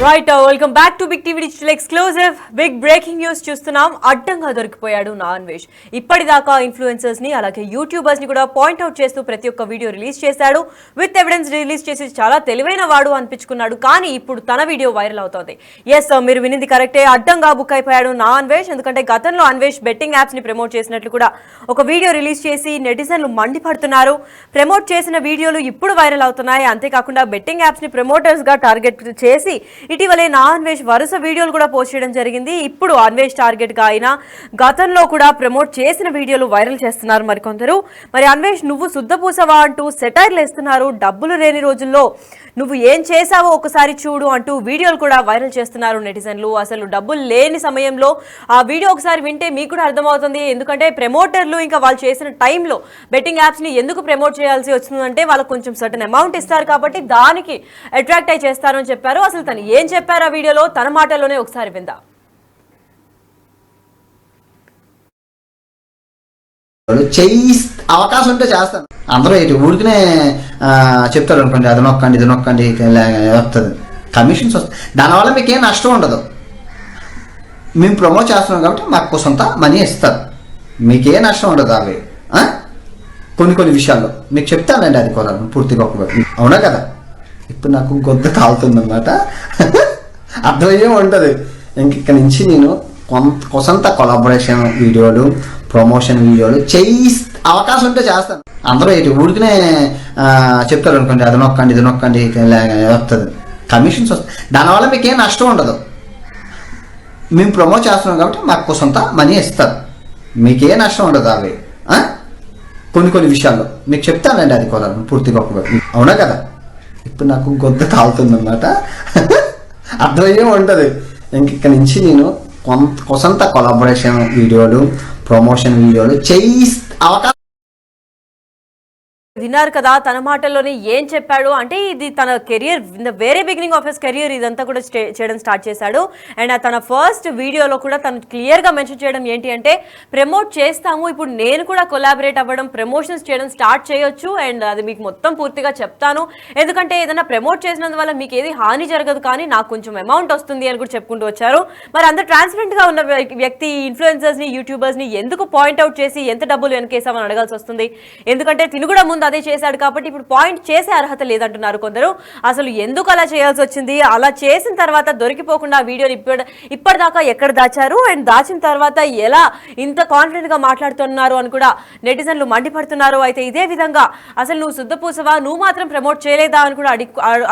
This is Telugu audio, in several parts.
Right welcome back to big TV digital exclusive big breaking news చూస్తున్నాం. అడ్డంగా దొరికిపోయాడు నాన్వేష్. ఇప్పటిదాకా ఇన్ఫ్లుయెన్సర్స్ ని అలాగే యూట్యూబర్స్ ని కూడా పాయింట్అవుట్ చేస్తూ ప్రతి ఒక్క వీడియో రిలీజ్ చేశాడు. విత్ ఎవిడెన్స్ రిలీజ్ చేసి చాలా తెలివైన వాడు అనిపించుకున్నాడు. కానీ ఇప్పుడు తన వీడియో వైరల్ అవుతోంది. ఎస్, మీరు వినింది కరెక్టే. అడ్డంగా బుక్ అయిపోయాడు నాన్వేష్. ఎందుకంటే గతంలో అన్వేష్ బెట్టింగ్ యాప్స్ ని ప్రమోట్ చేసినట్లు కూడా ఒక వీడియో రిలీజ్ చేసి నెటిజన్లు మండిపడుతున్నారు. ప్రమోట్ చేసిన వీడియోలు ఇప్పుడు వైరల్ అవుతున్నాయి. అంతేకాకుండా బెట్టింగ్ యాప్స్ ని ప్రమోటర్స్ గా టార్గెట్ చేసి ఇటీవలే అన్వేష్ వరుస వీడియోలు కూడా పోస్ట్ చేయడం జరిగింది. ఇప్పుడు అన్వేష్ టార్గెట్ గా అయినా గతంలో కూడా ప్రమోట్ చేసిన వీడియోలు వైరల్ చేస్తున్నారు మరికొందరు. మరి అన్వేష్ నువ్వు శుద్ధపూసవా అంటూ సెటైర్లు వేస్తున్నారు. డబ్బులు లేని రోజుల్లో నువ్వు ఏం చేశావో ఒకసారి చూడు అంటూ వీడియోలు కూడా వైరల్ చేస్తున్నారు నెటిజన్లు. అసలు డబ్బులు లేని సమయంలో ఆ వీడియో ఒకసారి వింటే మీకు కూడా అర్థమవుతుంది. ఎందుకంటే ప్రమోటర్లు ఇంకా వాళ్ళు చేసిన టైంలో బెట్టింగ్ యాప్స్ ని ఎందుకు ప్రమోట్ చేయాల్సి వస్తుందంటే వాళ్ళకు కొంచెం సర్టన్ అమౌంట్ ఇస్తారు కాబట్టి దానికి అట్రాక్ట్ అయి చేస్తారు అని చెప్పారు. అసలు తను ఏం చెప్పారు ఆ వీడియోలో, తన మాటల్లోనే ఒకసారి విందాం. అవకాశం ఉంటే చేస్తాను. అందరూ ఇటు ఊరికినే చెప్తారు అనుకోండి, అది నొక్కండి ఇది నొక్కండి వస్తుంది, కమిషన్స్ వస్తాయి. దానివల్ల మీకు ఏం నష్టం ఉండదు. మేము ప్రమోట్ చేస్తున్నాం కాబట్టి మాకు సొంత మనీ ఇస్తారు. మీకే నష్టం ఉండదు. అవి కొన్ని విషయాల్లో మీకు చెప్తానండి. అది కూడా పూర్తిగా అవునా కదా. ఇప్పుడు నాకు గొద్ద కాలుతుందన్నమాట. అర్థమయ్యే ఉంటుంది. ఇక్కడ నుంచి నేను కొంత కొలాబరేషన్ వీడియోలు, ప్రమోషన్ వీడియోలు అవకాశం ఉంటే చేస్తాను. అందరూ ఇటు ఊరికినే చెప్తారు అనుకోండి, అది నొక్కండి ఇది నొక్కండి వస్తుంది, కమిషన్స్ వస్తాయి. దానివల్ల మీకు ఏం నష్టం ఉండదు. మేము ప్రమోట్ చేస్తున్నాం కాబట్టి మాకు సొంత మనీ ఇస్తారు. మీకే నష్టం ఉండదు. అవి కొన్ని విషయాల్లో మీకు చెప్తానండి. అది కూడా పూర్తిగా అవునా కదా. ఇప్పుడు నాకు గొద్ద కాలుతుందన్నమాట. అర్థమయ్యే ఉంటుంది. ఇక్కడ నుంచి నేను కొంత కొలాబరేషన్ వీడియోలు, ప్రమోషన్ వీడియోలు అవకాశం. విన్నారు కదా తన మాటల్లోనే ఏం చెప్పాడు అంటే, ఇది తన career in the very beginning of his career ఇదంతా కూడా చేయడం స్టార్ట్ చేశాడు. అండ్ తన ఫస్ట్ వీడియోలో కూడా తను క్లియర్గా మెన్షన్ చేయడం ఏంటి అంటే, ప్రమోట్ చేస్తాము, ఇప్పుడు నేను కూడా కొలాబరేట్ అవ్వడం, ప్రమోషన్స్ చేయడం స్టార్ట్ చేయొచ్చు. అండ్ అది మీకు మొత్తం పూర్తిగా చెప్తాను. ఎందుకంటే ఏదైనా ప్రమోట్ చేసినందువల్ల మీకు ఏది హాని జరగదు, కానీ నాకు కొంచెం అమౌంట్ వస్తుంది అని కూడా చెప్పుకుంటూ వచ్చారు. మరి అంత ట్రాన్స్పరెంట్గా ఉన్న వ్యక్తి ఇన్ఫ్లుయెన్సర్స్ని, యూట్యూబర్స్ని ఎందుకు పాయింట్అవుట్ చేసి ఎంత డబ్బులు వెనకేసామని అడగాల్సి వస్తుంది? ఎందుకంటే తిను కూడా ముందు అదే చేశాడు కాబట్టి ఇప్పుడు పాయింట్ చేసే అర్హత లేదంటున్నారు కొందరు. అసలు ఎందుకు అలా చేయాల్సి వచ్చింది? అలా చేసిన తర్వాత దొరికిపోకుండా వీడియోని ఇప్పటిదాకా ఎక్కడ దాచారు, అండ్ దాచిన తర్వాత ఎలా ఇంత కాన్ఫిడెంట్ గా మాట్లాడుతున్నారు అని కూడా నెటిజన్లు మండిపడుతున్నారు. అయితే ఇదే విధంగా అసలు నువ్వు శుద్ధపూసవా, నువ్వు మాత్రం ప్రమోట్ చేయలేదా అని కూడా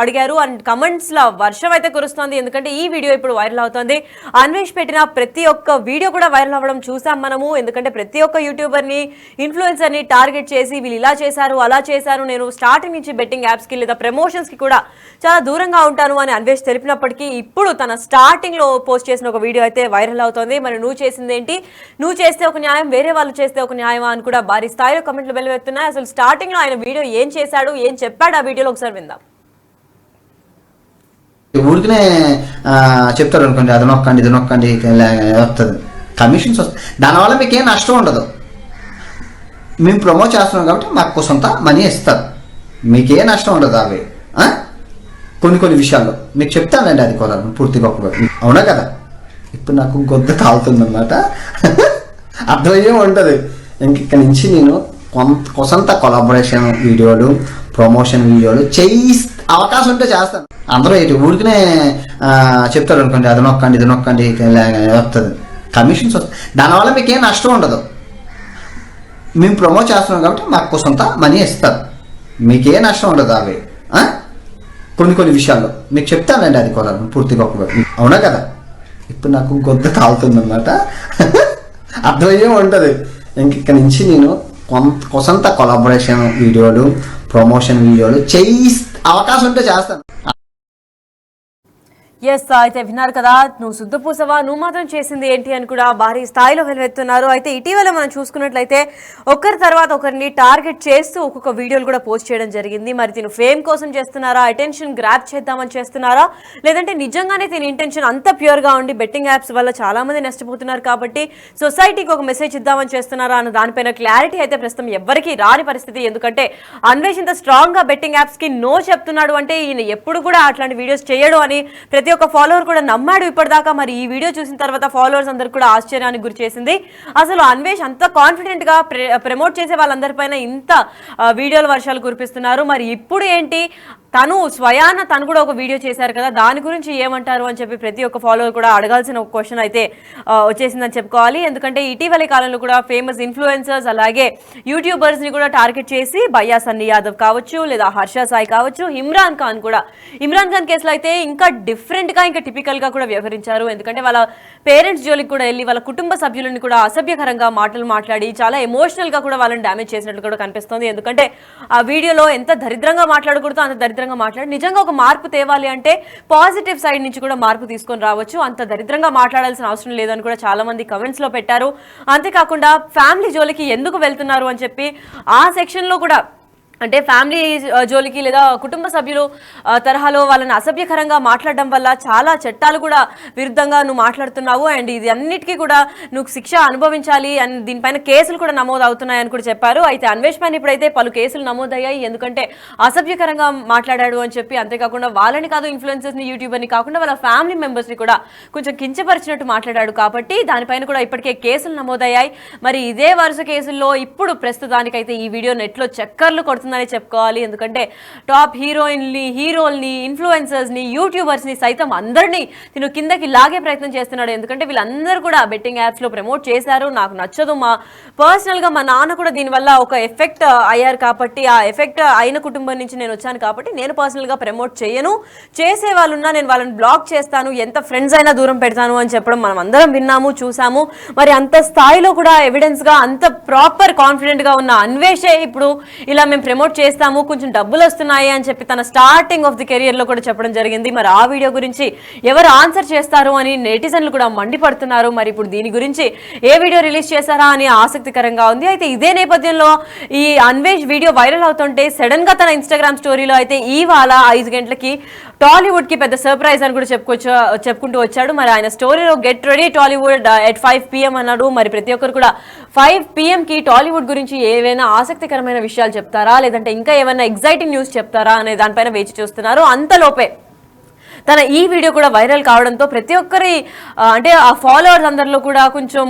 అడిగారు. అండ్ కమెంట్స్ లో వర్షం అయితే కురుస్తోంది. ఎందుకంటే ఈ వీడియో ఇప్పుడు వైరల్ అవుతోంది. అన్వేష్ పెట్టిన ప్రతి ఒక్క వీడియో కూడా వైరల్ అవ్వడం చూసాం మనము. ఎందుకంటే ప్రతి ఒక్క యూట్యూబర్ ని, ఇన్ఫ్లుయెన్సర్ ని టార్గెట్ చేసి వీళ్ళు ఇలా చేశారు అలా చేశాను, నేను స్టార్టింగ్ నుంచి బెట్టింగ్ యాప్స్ కి లేదా ప్రమోషన్స్ కి కూడా చాలా దూరంగా ఉంటాను అని అన్వేష్ తెలిపినప్పటికీ ఇప్పుడు తన స్టార్టింగ్ లో పోస్ట్ చేసిన ఒక వీడియో అయితే వైరల్ అవుతోంది. మరి నువ్వు చేసింది ఏంటి, నువ్వు చేస్తే ఒక న్యాయం, వేరే వాళ్ళు చేస్తే ఒక న్యాయమా అని కూడా భారీ స్థాయిలో కమెంట్లు వెలువెత్తున్నాయి. అసలు స్టార్టింగ్ లో ఆయన వీడియో ఏం చేశాడు, ఏం చెప్పాడు, ఆ వీడియోలో ఒకసారి విందాం. ఊరికినే చెప్తారు అనుకోండి, అది నొక్కండి ఇది నొక్కండి వస్తుంది, కమిషన్స్ వస్తాయి. దానివల్ల మీకు ఏం నష్టం ఉండదు. మేము ప్రమోట్ చేస్తున్నాం కాబట్టి మాకు సొంత మనీ ఇస్తారు. మీకే నష్టం ఉండదు. అవి కొన్ని విషయాల్లో మీకు చెప్తానండి. అది కూడా పూర్తిగా అవునా కదా. ఇప్పుడు నాకు గొద్ద కాలుతుందన్నమాట. అర్థమయ్యే ఉంటుంది. ఇక్కడ నుంచి నేను కొంత కొలాబరేషన్ వీడియోలు, ప్రమోషన్ వీడియోలు అవకాశం ఉంటే చేస్తాను. అందరూ ఇటు ఊరికినే చెప్తారు అనుకోండి, అది నొక్కండి ఇది నొక్కండి వస్తుంది, కమిషన్స్ వస్తాయి. దానివల్ల మీకు ఏం నష్టం ఉండదు. మేము ప్రమోట్ చేస్తున్నాం కాబట్టి మాకు సొంత మనీ ఇస్తారు. మీకే నష్టం ఉండదు. అవి కొన్ని విషయాల్లో మీకు చెప్తానండి. అది కూడా పూర్తిగా అవునా కదా. ఇప్పుడు నాకు గొద్ద కాలుతుందన్నమాట. అర్థమయ్యే ఉంటుంది. ఇక్కడ నుంచి నేను కొంత కొలాబరేషన్ వీడియోలు, ప్రమోషన్ వీడియోలు అవకాశం ఉంటే చేస్తాను. ఎస్, అయితే విన్నారు కదా, నువ్వు శుద్ధపూసవా, నువ్వు మాత్రం చేసింది ఏంటి అని కూడా భారీ స్థాయిలో వెలువెత్తున్నారు. అయితే ఇటీవల మనం చూసుకున్నట్లయితే ఒకరి తర్వాత ఒకరిని టార్గెట్ చేస్తూ ఒక్కొక్క వీడియోలు కూడా పోస్ట్ చేయడం జరిగింది. మరి తిను ఫేమ్ కోసం చేస్తున్నారా, అటెన్షన్ గ్రాప్ చేద్దామని చేస్తున్నారా, లేదంటే నిజంగానే తిని ఇంటెన్షన్ అంత ప్యూర్గా ఉండి బెట్టింగ్ యాప్స్ వల్ల చాలా మంది నష్టపోతున్నారు కాబట్టి సొసైటీకి ఒక మెసేజ్ ఇద్దామని చేస్తున్నారా అన్న దానిపైన క్లారిటీ అయితే ప్రస్తుతం ఎవ్వరికీ రాని పరిస్థితి. ఎందుకంటే అన్వేష్ ఇంత స్ట్రాంగ్ గా బెట్టింగ్ యాప్స్ కి నో చెప్తున్నాడు అంటే ఈయన ఎప్పుడు కూడా అట్లాంటి వీడియోస్ చేయడు అని ప్రతి ప్రతి ఒక్క ఫాలోవర్ కూడా నమ్మాడు ఇప్పటిదాకా. మరి ఈ వీడియో చూసిన తర్వాత ఫాలోవర్స్ అందరు కూడా ఆశ్చర్యానికి గురి చేసింది. అసలు అన్వేష్ అంత కాన్ఫిడెంట్ గా ప్రమోట్ చేసే వాళ్ళందరిపైన ఇంత వీడియోల వర్షాలు కురిపిస్తున్నారు. మరి ఇప్పుడు ఏంటి, తను స్వయాన తను కూడా ఒక వీడియో చేశారు కదా, దాని గురించి ఏమంటారు అని చెప్పి ప్రతి ఒక్క ఫాలోవర్ కూడా అడగాల్సిన ఒక క్వశ్చన్ అయితే వచ్చేసిందని చెప్పుకోవాలి. ఎందుకంటే ఇటీవలి కాలంలో కూడా ఫేమస్ ఇన్ఫ్లుయెన్సర్స్ అలాగే యూట్యూబర్స్ ని కూడా టార్గెట్ చేసి భయ్యా సన్నీ యాదవ్ కావచ్చు, లేదా హర్ష సాయి కావచ్చు, ఇమ్రాన్ ఖాన్ కేసులో అయితే ఇంకా డిఫరెంట్ గా ఇంకా టిపికల్ గా కూడా వ్యవహరించారు. ఎందుకంటే వాళ్ళ పేరెంట్స్ జోలికి కూడా వెళ్ళి వాళ్ళ కుటుంబ సభ్యులని కూడా అసభ్యకరంగా మాటలు మాట్లాడి చాలా ఎమోషనల్ గా కూడా వాళ్ళని డ్యామేజ్ చేసినట్లు కూడా కనిపిస్తుంది. ఎందుకంటే ఆ వీడియోలో ఎంత దరిద్రంగా మాట్లాడకూడదో అంత దరిద్రంగా మాట్లాడి నిజంగా ఒక మార్పు తేవాలి అంటే పాజిటివ్ సైడ్ నుంచి కూడా మార్పు తీసుకొని రావచ్చు. అంత దరిద్రంగా మాట్లాడాల్సిన అవసరం లేదని కూడా చాలా మంది కమెంట్స్ లో పెట్టారు. అంతేకాకుండా ఫ్యామిలీ జోలికి ఎందుకు వెళ్తున్నారు అని చెప్పి ఆ సెక్షన్ లో కూడా, అంటే ఫ్యామిలీ జోలికి లేదా కుటుంబ సభ్యులు తరహాలో వాళ్ళని అసభ్యకరంగా మాట్లాడడం వల్ల చాలా చట్టాలు కూడా విరుద్ధంగా నువ్వు మాట్లాడుతున్నావు అండ్ ఇది అన్నిటికీ కూడా నువ్వు శిక్ష అనుభవించాలి అండ్ దీనిపైన కేసులు కూడా నమోదు అవుతున్నాయని కూడా చెప్పారు. అయితే అన్వేష్ పైన ఇప్పుడైతే పలు కేసులు నమోదయ్యాయి. ఎందుకంటే అసభ్యకరంగా మాట్లాడాడు అని చెప్పి, అంతేకాకుండా వాళ్ళని కాదు ఇన్ఫ్లుయెన్సర్స్ని యూట్యూబర్ని కాకుండా వాళ్ళ ఫ్యామిలీ మెంబర్స్ని కూడా కొంచెం కించపరిచినట్టు మాట్లాడాడు. కాబట్టి దానిపైన కూడా ఇప్పటికే కేసులు నమోదయ్యాయి. మరి ఇదే వరుస కేసుల్లో ఇప్పుడు ప్రస్తుతానికైతే ఈ వీడియో నెట్లో చక్కర్లు కొడుతుంది చెప్పుకోవాలి. ఎందుకంటే టాప్ హీరోల్ని ఇన్ఫ్లుయెన్సర్స్ని యూట్యూబర్స్ని సైతం అందరినీ నేను కిందకి లాగే ప్రయత్నం చేస్తున్నాడు. ఎందుకంటే వీళ్ళందరూ కూడా బెట్టింగ్ యాప్స్లో ప్రమోట్ చేశారు. నాకు నచ్చదు, పర్సనల్గా మా నాన్న కూడా దీనివల్ల ఒక ఎఫెక్ట్ అయ్యారు కాబట్టి ఆ ఎఫెక్ట్ అయిన కుటుంబం నుంచి నేను వచ్చాను కాబట్టి నేను పర్సనల్గా ప్రమోట్ చేయను, చేసే వాళ్ళున్నా నేను వాళ్ళని బ్లాక్ చేస్తాను, ఎంత ఫ్రెండ్స్ అయినా దూరం పెడతాను అని చెప్పడం మనం అందరం విన్నాము, చూసాము. మరి అంత స్థాయిలో కూడా ఎవిడెన్స్గా అంత ప్రాపర్ కాన్ఫిడెంట్గా ఉన్న అన్వేషే ఇప్పుడు ఇలా మేము ప్రమోట్ చేస్తాము, కొంచెం డబ్బులు వస్తున్నాయి అని చెప్పి తన స్టార్టింగ్ ఆఫ్ ది కెరియర్ లో కూడా చెప్పడం జరిగింది. మరి ఆ వీడియో గురించి ఎవరు ఆన్సర్ చేస్తారు అని నెటిజన్లు కూడా మండిపడుతున్నారు. మరి ఇప్పుడు దీని గురించి ఏ వీడియో రిలీజ్ చేశారా అని ఆసక్తికరంగా ఉంది. అయితే ఇదే నేపథ్యంలో ఈ అన్వేష్ వీడియో వైరల్ అవుతుంటే సడన్ గా తన ఇన్స్టాగ్రామ్ స్టోరీలో అయితే ఇవాళ 5 గంటలకి టాలీవుడ్ కి పెద్ద సర్ప్రైజ్ అని కూడా చెప్పుకుంటూ వచ్చాడు. మరి ఆయన స్టోరీలో get ready Tollywood at 5 PM అన్నాడు. మరి ప్రతి ఒక్కరు కూడా 5 PM కి టాలీవుడ్ గురించి ఏవైనా ఆసక్తికరమైన విషయాలు చెప్తారా లేదంటే ఇంకా ఏమైనా ఎగ్జైటింగ్ న్యూస్ చెప్తారా అనే దానిపైన వేచి చూస్తున్నారు. అంతలోపే తన ఈ వీడియో కూడా వైరల్ కావడంతో ప్రతి ఒక్కరి అంటే ఆ ఫాలోవర్స్ అందరిలో కూడా కొంచెం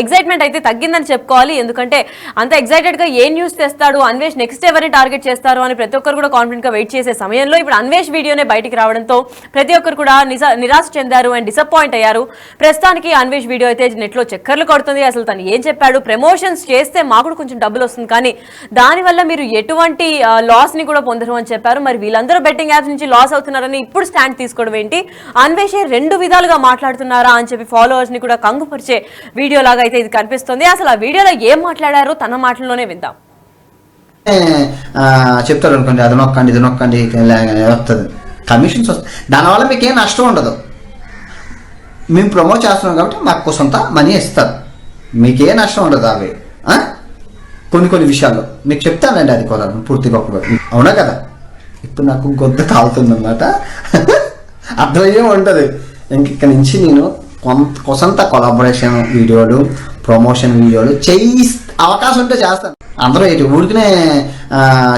ఎగ్జైట్మెంట్ అయితే తగ్గిందని చెప్పుకోవాలి. ఎందుకంటే అంత ఎగ్జైటెడ్గా ఏ న్యూస్ తెస్తాడు, అన్వేష్ నెక్స్ట్ ఎవరిని టార్గెట్ చేస్తారు అని ప్రతి ఒక్కరు కూడా కాన్ఫిడెంట్గా వెయిట్ చేసే సమయంలో ఇప్పుడు అన్వేష్ వీడియోనే బయటికి రావడంతో ప్రతి ఒక్కరు కూడా నిరాశ చెందారు అండ్ డిసప్పాయింట్ అయ్యారు. ప్రస్తుతానికి అన్వేష్ వీడియో అయితే నెట్లో చక్కర్లు కొడుతుంది. అసలు తను ఏం చెప్పాడు, ప్రమోషన్స్ చేస్తే మాకు కూడా కొంచెం డబ్బులు వస్తుంది కానీ దానివల్ల మీరు ఎటువంటి లాస్ని కూడా పొందరు అని చెప్పారు. మరి వీళ్ళందరూ బెట్టింగ్ యాప్స్ నుంచి లాస్ అవుతున్నారని ఇప్పుడు స్టాండ్ తీసుకోవడం ఏంటి, అన్వేషే 2 విధాలుగా మాట్లాడుతున్నారా అని చెప్పి ఫాలోవర్స్ ని కూడా కంగుపరిచే వీడియో లాగా అయితే ఇది కనిపిస్తుంది. అసలు ఆ వీడియోలో ఏం మాట్లాడారో తన మాటల్లోనే విందాం. చెప్తారు అనుకోండి, అది నొక్కండి ఇది నొక్కండి వస్తుంది, కమిషన్స్ వస్తాయి, దానివల్ల మీకు ఏం నష్టం ఉండదు. మేము ప్రమోట్ చేస్తున్నాం కాబట్టి మాకు సొంత మనీ ఇస్తారు, మీకే నష్టం ఉండదు. అవి కొన్ని విషయాల్లో మీకు చెప్తానండి, అది కూడా పూర్తిగా అవునా కదా. ఇప్పుడు నాకు గొంతు కాలుతుందన్నమాట, అర్థమయ్యే ఉంటుంది. ఇంక నుంచి నేను కొంత కొలాబరేషన్ వీడియోలు, ప్రమోషన్ వీడియోలు అవకాశం ఉంటే చేస్తాను. అందరూ ఊరికనే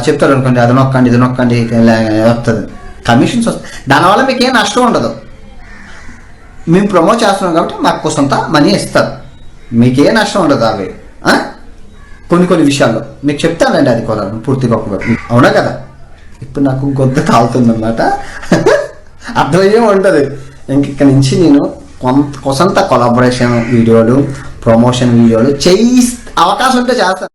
చెప్తారు అనుకోండి, అది నొక్కండి ఇది నొక్కండి వస్తుంది, కమిషన్స్ వస్తాయి, దానివల్ల మీకు ఏం నష్టం ఉండదు. మేము ప్రమోట్ చేస్తున్నాం కాబట్టి మాకు సొంత మనీ ఇస్తారు, మీకే నష్టం ఉండదు. అవి కొన్ని విషయాల్లో మీకు చెప్తానండి, అది కూడా పూర్తిగా అవునా కదా. ఇప్పుడు నాకు గొంతు కాలుతుందన్నమాట, అర్థమయ్యే ఉంటుంది. ఇంక నుంచి నేను కొంత కొలాబరేషన్ వీడియోలు, ప్రమోషన్ వీడియోలు అవకాశం ఉంటే చేస్తాను.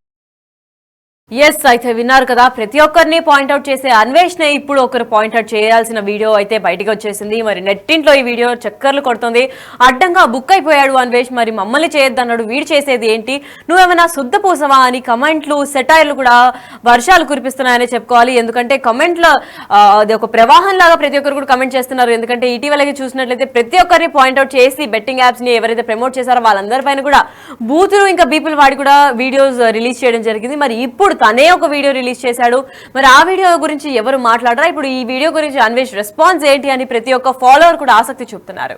ఎస్, అయితే విన్నారు కదా, ప్రతి ఒక్కరిని పాయింట్అవుట్ చేసే అన్వేష్ నే ఇప్పుడు ఒకరు పాయింట్అవుట్ చేయాల్సిన వీడియో అయితే బయటకు వచ్చేసింది. మరి నెట్టింట్లో ఈ వీడియో చక్కర్లు కొడుతుంది. అడ్డంగా బుక్ అయిపోయాడు అన్వేష్, మరి మమ్మల్ని చేయొద్దన్నాడు, వీడు చేసేది ఏంటి, నువ్వేమైనా శుద్ధ పూసవా అని కమెంట్లు, సెటైర్లు కూడా వర్షాలు కురిపిస్తున్నాయని చెప్పుకోవాలి. ఎందుకంటే కమెంట్లో అది ఒక ప్రవాహం లాగా ప్రతి ఒక్కరు కూడా కమెంట్ చేస్తున్నారు. ఎందుకంటే ఇటీవలకి చూసినట్లయితే ప్రతి ఒక్కరిని పాయింట్అవుట్ చేసి బెట్టింగ్ యాప్స్ ని ఎవరైతే ప్రమోట్ చేశారో వాళ్ళందరిపైన కూడా బూతులు ఇంకా బీపుల్ వాడి కూడా వీడియోస్ రిలీజ్ చేయడం జరిగింది. మరి ఇప్పుడు తనే ఒక వీడియో రిలీజ్ చేశాడు. మరి ఆ వీడియో గురించి ఎవరు మాట్లాడరా, ఇప్పుడు ఈ వీడియో గురించి అన్వేష్ రెస్పాన్స్ ఏంటి అని ప్రతి ఒక్క ఫాలోవర్ కూడా ఆసక్తి చూపుతున్నారు.